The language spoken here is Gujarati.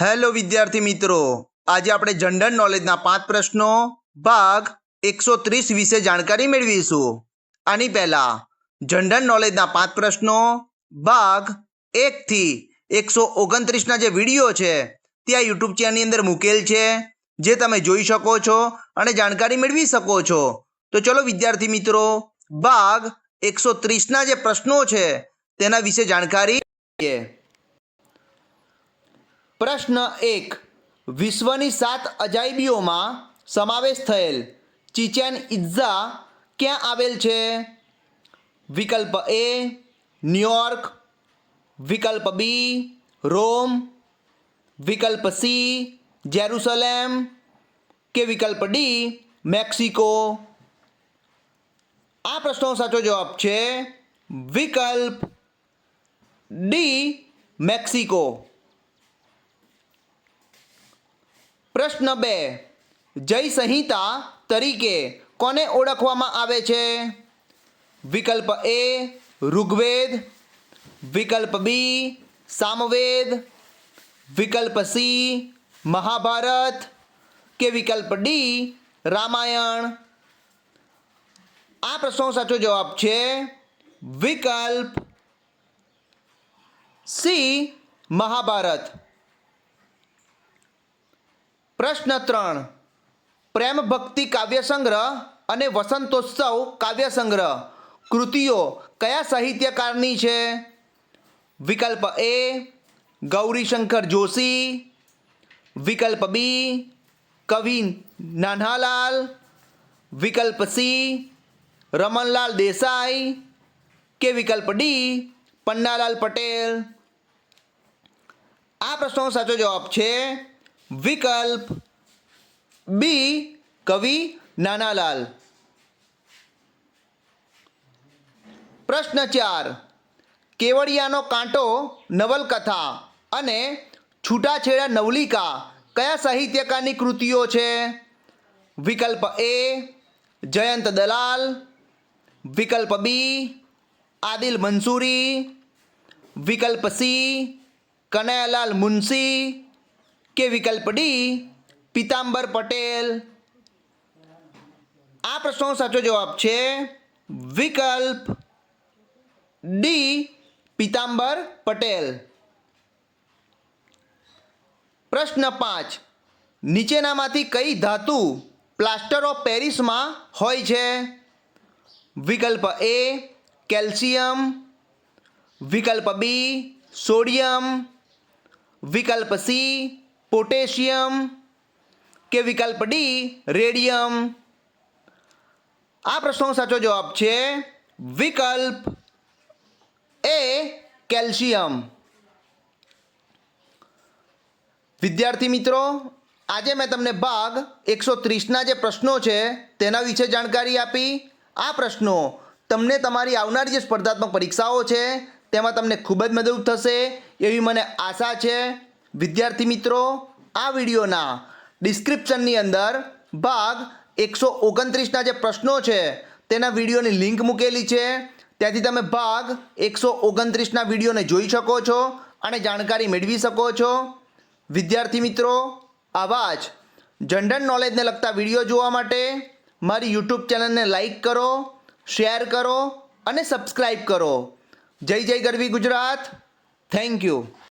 હેલો વિદ્યાર્થી મિત્રો, આજે આપણે જનરલ નોલેજના 5 પ્રશ્નો ભાગ 130 વિશે જાણકારી મેળવીશું. આની પહેલા જનરલ નોલેજના 5 પ્રશ્નો ભાગ 1 થી 129 ના જે વિડીયો છે તે આ યુટ્યુબ ચેનલની અંદર મૂકેલ છે, જે તમે જોઈ શકો છો અને જાણકારી મેળવી શકો છો. તો ચલો વિદ્યાર્થી મિત્રો, ભાગ 130 ના જે પ્રશ્નો છે તેના વિશે જાણકારી લઈએ. પ્રશ્ન 1. વિશ્વની 7 અજાયબીઓમાં સમાવેશ થયેલ ચિચેન ઇત્ઝા ક્યાં આવેલ છે? વિકલ્પ એ ન્યુયોર્ક, વિકલ્પ બી રોમ, વિકલ્પ સી જેરુસલેમ કે વિકલ્પ ડી મેક્સિકો. આ પ્રશ્નનો સાચો જવાબ છે વિકલ્પ ડી મેક્સિકો. પ્રશ્ન 2. જય સંહિતા તરીકે કોને ઓળખવામાં આવે છે? વિકલ્પ એ ઋગ્વેદ, વિકલ્પ બી સામવેદ, વિકલ્પ સી મહાભારત કે વિકલ્પ ડી રામાયણ. આ પ્રશ્નનો સાચો જવાબ છે વિકલ્પ સી મહાભારત. પ્રશ્ન 3. પ્રેમ ભક્તિ કાવ્ય સંગ્રહ અને વસંતોત્સવ કાવ્ય સંગ્રહ કૃતિઓ કયા સાહિત્યકારની છે? વિકલ્પ એ ગૌરીશંકર જોશી, વિકલ્પ બી કવિ નાન્હાલાલ, વિકલ્પ સી રમણલાલ દેસાઈ કે વિકલ્પ ડી પન્નાલાલ પટેલ. આ પ્રશ્નનો સાચો જવાબ છે વિકલ્પ બી કવિ નાનાલાલ. પ્રશ્ન 4. કેવડિયાનો કાંટો નવલકથા અને છૂટાછેડા નવલિકા કયા સાહિત્યકારની કૃતિઓ છે? વિકલ્પ એ જયંત દલાલ, વિકલ્પ બી આદિલ મંસૂરી, વિકલ્પ સી કનૈયાલાલ મુનશી કે વિકલ્પ ડી પીતાંબર પટેલ. આ પ્રશ્નનો સાચો જવાબ છે વિકલ્પ ડી પીતાંબર પટેલ. પ્રશ્ન 5. નીચેનામાંથી કઈ ધાતુ પ્લાસ્ટર ઓફ પેરિસમાં હોય છે? વિકલ્પ એ કેલ્શિયમ, વિકલ્પ બી સોડિયમ, વિકલ્પ સી પોટેશિયમ કે વિકલ્પ ડી રેડિયમ. આ પ્રશ્નનો સાચો જવાબ છે વિકલ્પ એ કેલ્શિયમ. વિદ્યાર્થી મિત્રો, આજે મેં તમને ભાગ 130ના જે પ્રશ્નો છે તેના વિશે જાણકારી આપી. આ પ્રશ્નો તમને તમારી આવનારી જે સ્પર્ધાત્મક પરીક્ષાઓ છે તેમાં તમને ખૂબ જ મદદરૂપ થશે એવી મને આશા છે. વિદ્યાર્થી મિત્રો, આ વિડીયોના ડિસ્ક્રિપ્શનની અંદર ભાગ 129ના જે પ્રશ્નો છે તેના વિડીયોની લિંક મૂકેલી છે, ત્યાંથી તમે ભાગ 129ના વિડીયોને જોઈ શકો છો અને જાણકારી મેળવી શકો છો. વિદ્યાર્થી મિત્રો, આવા જ જનરલ નોલેજને લગતા વિડીયો જોવા માટે મારી યુટ્યુબ ચેનલને લાઈક કરો, શેર કરો અને સબસ્ક્રાઈબ કરો. જય જય ગરવી ગુજરાત. Thank you.